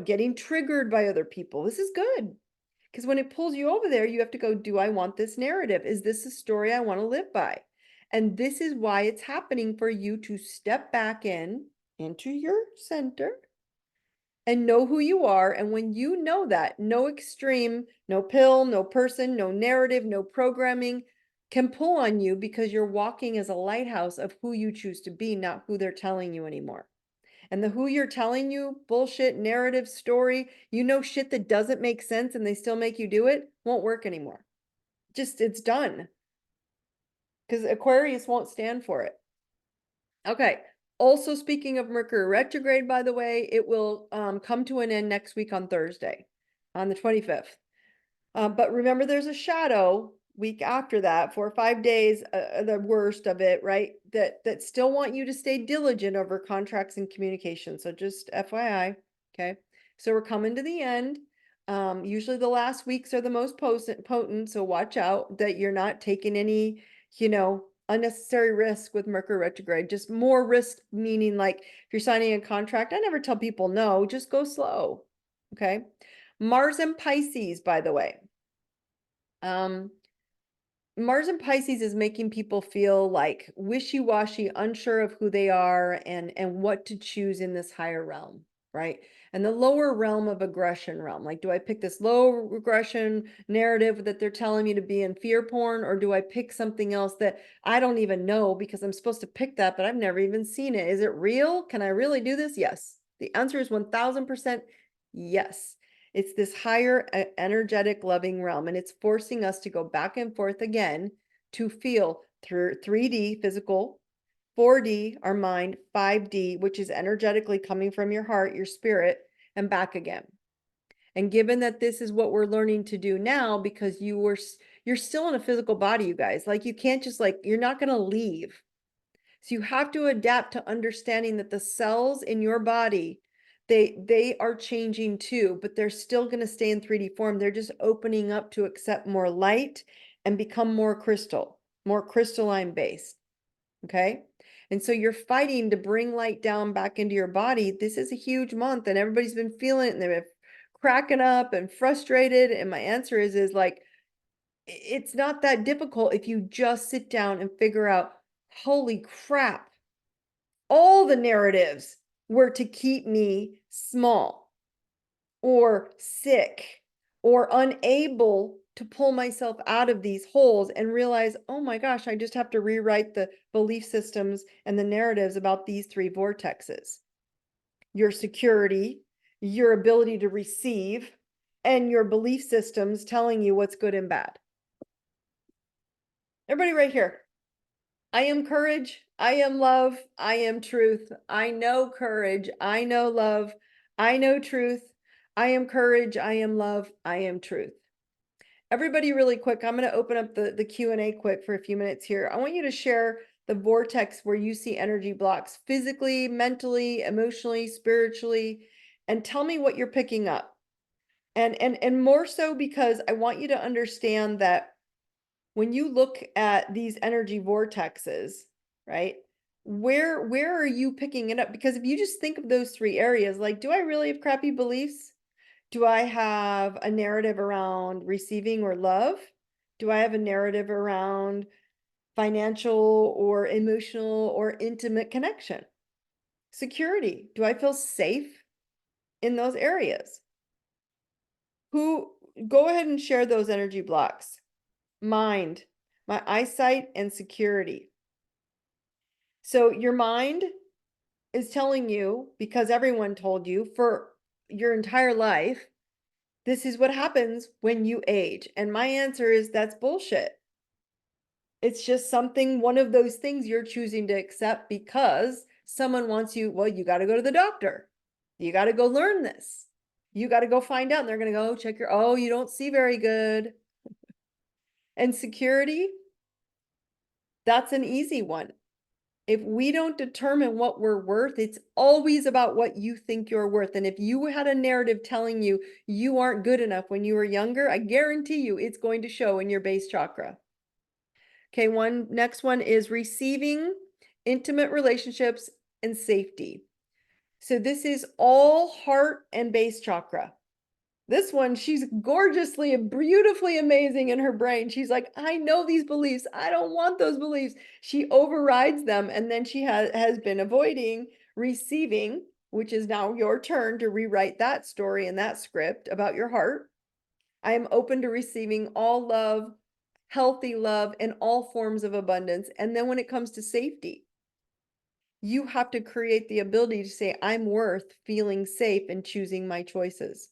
getting triggered by other people. This is good. Because when it pulls you over there, you have to go, do I want this narrative? Is this a story I want to live by? And this is why it's happening for you to step back into your center and know who you are. And when you know that, no extreme, no pill, no person, no narrative, no programming can pull on you because you're walking as a lighthouse of who you choose to be, not who they're telling you anymore. And the who you're telling you, bullshit, narrative, story, shit that doesn't make sense and they still make you do it, won't work anymore. Just, it's done. Because Aquarius won't stand for it. Okay. Also, speaking of Mercury retrograde, by the way, it will come to an end next week on Thursday, on the 25th. But remember, there's a shadow week after that, 4 or 5 days, the worst of it, right? That still want you to stay diligent over contracts and communication. So just FYI, okay? So we're coming to the end. Usually the last weeks are the most potent, so watch out that you're not taking any, unnecessary risk with Mercury retrograde. Just more risk, meaning like if you're signing a contract, I never tell people no, just go slow, okay? Mars and Pisces, by the way. Mars and Pisces is making people feel like wishy-washy, unsure of who they are and what to choose in this higher realm, right? And the lower realm of aggression realm, like, do I pick this low aggression narrative that they're telling me to be in fear porn, or do I pick something else that I don't even know because I'm supposed to pick that, but I've never even seen it? Is it real? Can I really do this? Yes. The answer is 1000% yes. It's this higher energetic loving realm, and it's forcing us to go back and forth again to feel through 3D physical, 4D our mind, 5D, which is energetically coming from your heart, your spirit, and back again. And given that this is what we're learning to do now, because you're still in a physical body, you guys, like you can't just you're not going to leave. So you have to adapt to understanding that the cells in your body, they are changing too, but they're still going to stay in 3D form. They're just opening up to accept more light and become more crystalline based. Okay? And so you're fighting to bring light down back into your body. This is a huge month and everybody's been feeling it and they're cracking up and frustrated. And my answer is like, it's not that difficult if you just sit down and figure out, holy crap, all the narratives were to keep me small or sick or unable to pull myself out of these holes and realize, oh my gosh, I just have to rewrite the belief systems and the narratives about these three vortexes. Your security, your ability to receive, and your belief systems telling you what's good and bad. Everybody right here. I am courage. I am love. I am truth. I know courage. I know love. I know truth. I am courage. I am love. I am truth. Everybody really quick, I'm going to open up the Q&A quick for a few minutes here. I want you to share the vortex where you see energy blocks physically, mentally, emotionally, spiritually, and tell me what you're picking up. And more so because I want you to understand that when you look at these energy vortexes, right? Where are you picking it up? Because if you just think of those three areas, like, do I really have crappy beliefs? Do I have a narrative around receiving or love? Do I have a narrative around financial or emotional or intimate connection? Security. Do I feel safe in those areas? Go ahead and share those energy blocks. Mind, my eyesight, and security. So your mind is telling you, because everyone told you for your entire life, this is what happens when you age. And my answer is that's bullshit. It's just something, one of those things you're choosing to accept because someone wants you, well, you got to go to the doctor. You got to go learn this. You got to go find out. And they're going to go check oh, you don't see very good. And security, that's an easy one. If we don't determine what we're worth, it's always about what you think you're worth. And if you had a narrative telling you you aren't good enough when you were younger, I guarantee you it's going to show in your base chakra. Okay, next one is receiving, intimate relationships, and safety. So this is all heart and base chakra. This one, she's gorgeously and beautifully amazing in her brain. She's like, I know these beliefs. I don't want those beliefs. She overrides them. And then she has been avoiding receiving, which is now your turn to rewrite that story and that script about your heart. I am open to receiving all love, healthy love, and all forms of abundance. And then when it comes to safety, you have to create the ability to say, I'm worth feeling safe and choosing my choices.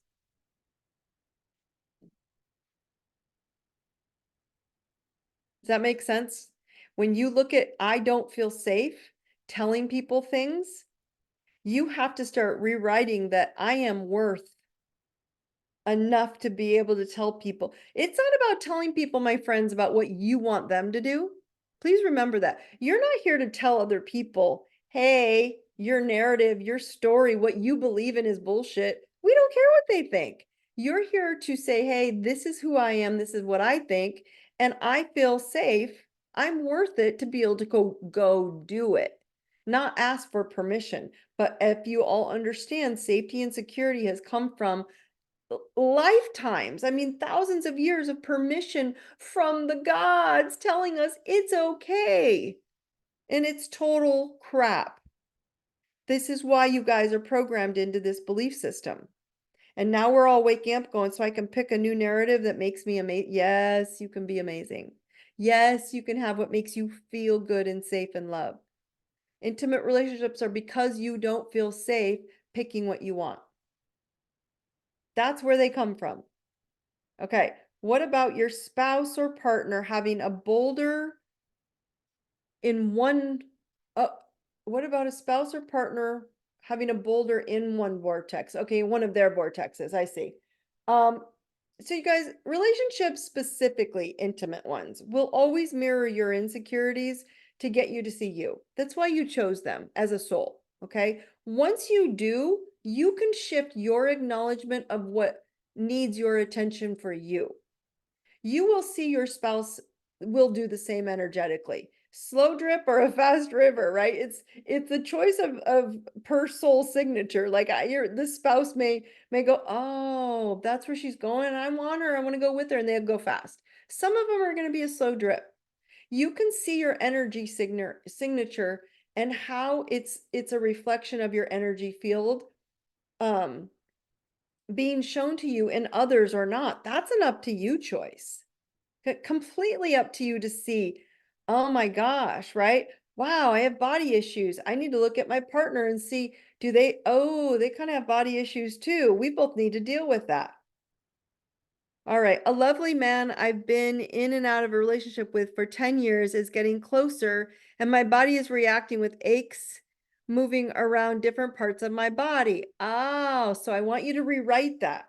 Does that make sense? When you look at, I don't feel safe telling people things, you have to start rewriting that I am worth enough to be able to tell people. It's not about telling people, my friends, about what you want them to do. Please remember that. You're not here to tell other people, hey, your narrative, your story, what you believe in is bullshit. We don't care what they think. You're here to say, hey, this is who I am, this is what I think, and I feel safe. I'm worth it to be able to go do it, not ask for permission. But if you all understand, safety and security has come from lifetimes, I mean, thousands of years of permission from the gods telling us it's okay. And it's total crap. This is why you guys are programmed into this belief system. And now we're all waking up going, so I can pick a new narrative that makes me amazing. Yes, you can be amazing. Yes, you can have what makes you feel good and safe and loved. Intimate relationships are because you don't feel safe picking what you want. That's where they come from. Okay, what about your spouse or partner having a boulder in one, uh, what about a spouse or partner having a boulder in one vortex? Okay, one of their vortexes, I see. So you guys, relationships, specifically intimate ones, will always mirror your insecurities to get you to see you. That's why you chose them as a soul, okay? Once you do, you can shift your acknowledgement of what needs your attention for you. You will see your spouse will do the same energetically. Slow drip or a fast river, right? It's a choice of per soul signature. Like this spouse may go, oh, that's where she's going. I want her. I want to go with her, and they'll go fast. Some of them are going to be a slow drip. You can see your energy signature and how it's a reflection of your energy field being shown to you, and others or not. That's an up to you choice. Completely up to you to see, oh my gosh, right? Wow, I have body issues. I need to look at my partner and see, oh, they kind of have body issues too. We both need to deal with that. All right, a lovely man I've been in and out of a relationship with for 10 years is getting closer, and my body is reacting with aches, moving around different parts of my body. Oh, so I want you to rewrite that.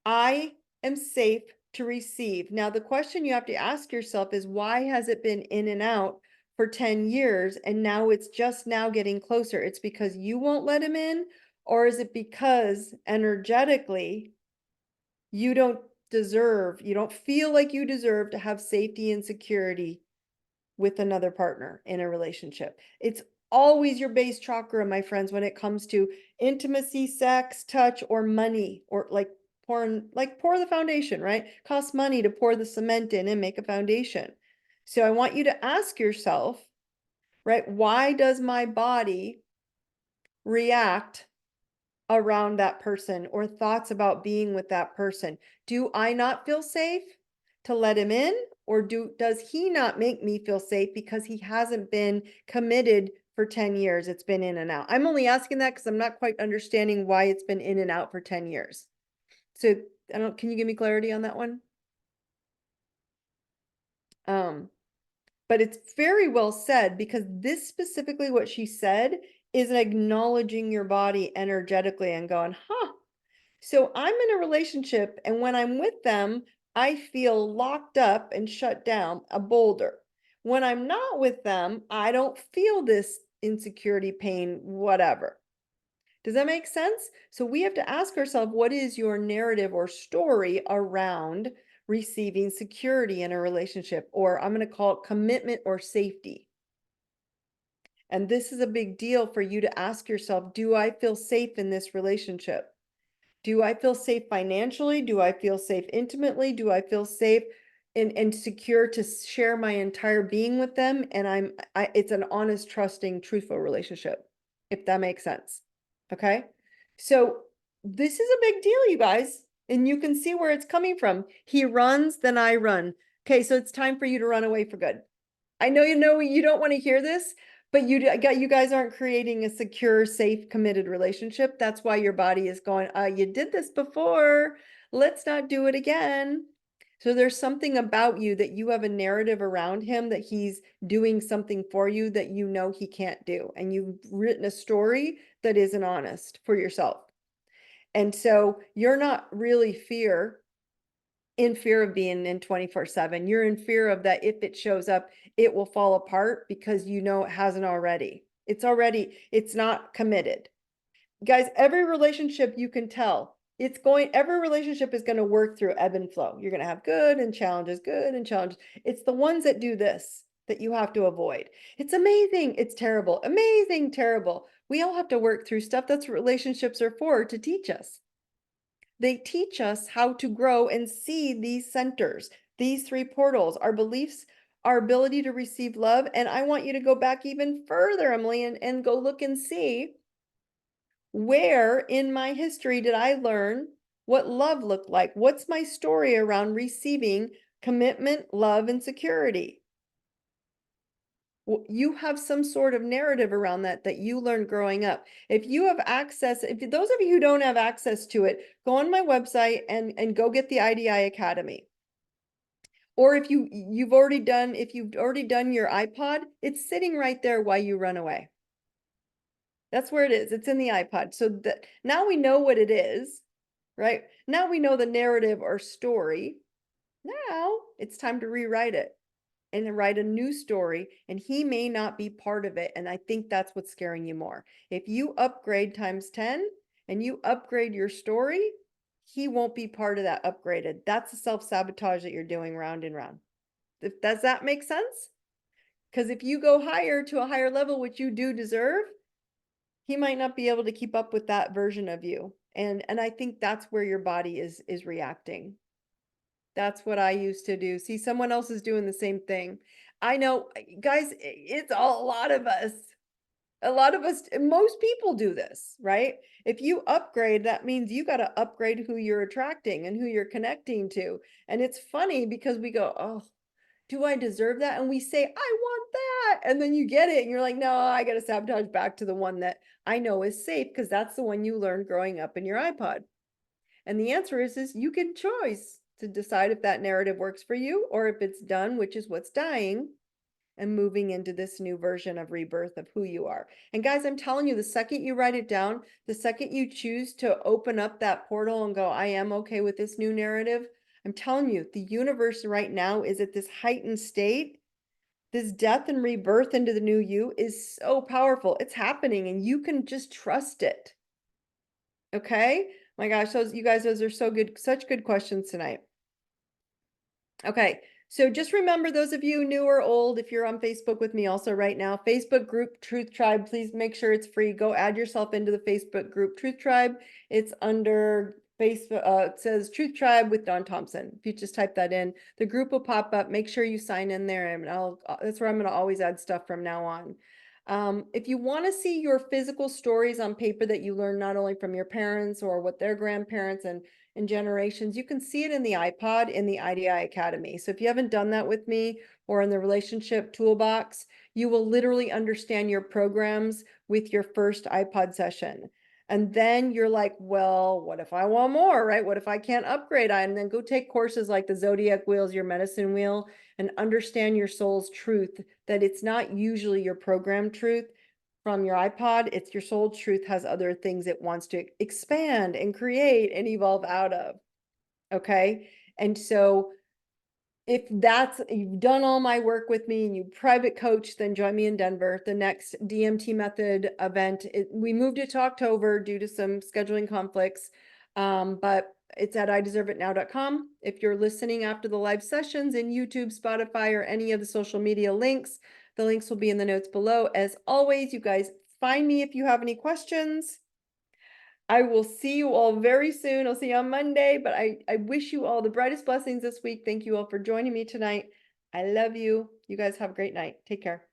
I am safe to receive. Now, the question you have to ask yourself is, why has it been in and out for 10 years and now it's just now getting closer? It's because you won't let him in, or is it because energetically you don't you don't feel like you deserve to have safety and security with another partner in a relationship? It's always your base chakra, my friends, when it comes to intimacy, sex, touch, or money, or like pour the foundation, right? Costs money to pour the cement in and make a foundation. So I want you to ask yourself, right? Why does my body react around that person, or thoughts about being with that person? Do I not feel safe to let him in, or does he not make me feel safe because he hasn't been committed for 10 years? It's been in and out. I'm only asking that because I'm not quite understanding why it's been in and out for 10 years. So can you give me clarity on that one? But it's very well said, because this specifically what she said is acknowledging your body energetically and going, huh, so I'm in a relationship, and when I'm with them, I feel locked up and shut down, a boulder. When I'm not with them, I don't feel this insecurity, pain, whatever. Does that make sense? So we have to ask ourselves, what is your narrative or story around receiving security in a relationship, or I'm going to call it commitment or safety? And this is a big deal for you to ask yourself, do I feel safe in this relationship? Do I feel safe financially? Do I feel safe intimately? Do I feel safe and secure to share my entire being with them? And it's an honest, trusting, truthful relationship, if that makes sense. Okay. So this is a big deal, you guys, and you can see where it's coming from. He runs, then I run. Okay. So it's time for you to run away for good. I know you don't want to hear this, but you guys aren't creating a secure, safe, committed relationship. That's why your body is going, you did this before. Let's not do it again. So there's something about you that you have a narrative around him that he's doing something for you that you know he can't do. And you've written a story that isn't honest for yourself. And so you're not really in fear of being in 24/7. You're in fear of that if it shows up, it will fall apart because you know it hasn't already. It's not committed. Guys, every relationship you can tell, every relationship is going to work through ebb and flow. You're going to have good and challenges, good and challenges. It's the ones that do this that you have to avoid. It's amazing. It's terrible. Amazing, terrible. We all have to work through stuff. That's what relationships are for, to teach us. They teach us how to grow and see these centers, these three portals, our beliefs, our ability to receive love. And I want you to go back even further, Emily, and go look and see, where in my history did I learn what love looked like? What's my story around receiving commitment, love, and security? You have some sort of narrative around that you learned growing up. If you have access, if those of you who don't have access to it, go on my website and go get the IDI Academy. Or if you've already done your iPod, it's sitting right there while you run away. That's where it is. It's in the iPod. So that now we know what it is, right? Now we know the narrative or story. Now it's time to rewrite it and write a new story, and he may not be part of it. And I think that's what's scaring you more. If you upgrade times 10 and you upgrade your story, he won't be part of that upgraded. That's the self-sabotage that you're doing round and round. Does that make sense? Because if you go higher to a higher level, which you do deserve, he might not be able to keep up with that version of you. And I think that's where your body is reacting. That's what I used to do. See, someone else is doing the same thing. I know, guys, it's a lot of us. A lot of us, most people do this, right? If you upgrade, that means you got to upgrade who you're attracting and who you're connecting to. And it's funny because we go, oh, do I deserve that? And we say, I want that. And then you get it and you're like, no, I got to sabotage back to the one that I know is safe because that's the one you learned growing up in your iPod. And the answer is you can choose to decide if that narrative works for you or if it's done, which is what's dying, and moving into this new version of rebirth of who you are. And guys, I'm telling you, the second you write it down, the second you choose to open up that portal and go, I am okay with this new narrative, I'm telling you, the universe right now is at this heightened state. This death and rebirth into the new you is so powerful. It's happening and you can just trust it. Okay? My gosh, you guys, those are so good, such good questions tonight. Okay, so just remember, those of you new or old, if you're on Facebook with me also right now, Facebook group Truth Tribe, please make sure it's free. Go add yourself into the Facebook group Truth Tribe. It's under Facebook, it says Truth Tribe with Dawn Thompson. If you just type that in, the group will pop up. Make sure you sign in there, and that's where I'm going to always add stuff from now on. If you want to see your physical stories on paper that you learn not only from your parents or what their grandparents and generations, you can see it in the iPod in the IDI Academy. So if you haven't done that with me or in the relationship toolbox, you will literally understand your programs with your first iPod session. And then you're like, well, what if I want more, right? What if I can't upgrade? And then go take courses like the Zodiac Wheels, your medicine wheel, and understand your soul's truth, that it's not usually your program truth from your iPod. It's your soul truth has other things it wants to expand and create and evolve out of. Okay. And so if you've done all my work with me and you private coach, then join me in Denver. The next DMT method event, we moved it to October due to some scheduling conflicts. But it's at ideserveitnow.com. If you're listening after the live sessions in YouTube, Spotify, or any of the social media links, the links will be in the notes below. As always, you guys find me if you have any questions. I will see you all very soon. I'll see you on Monday, but I wish you all the brightest blessings this week. Thank you all for joining me tonight. I love you. You guys have a great night. Take care.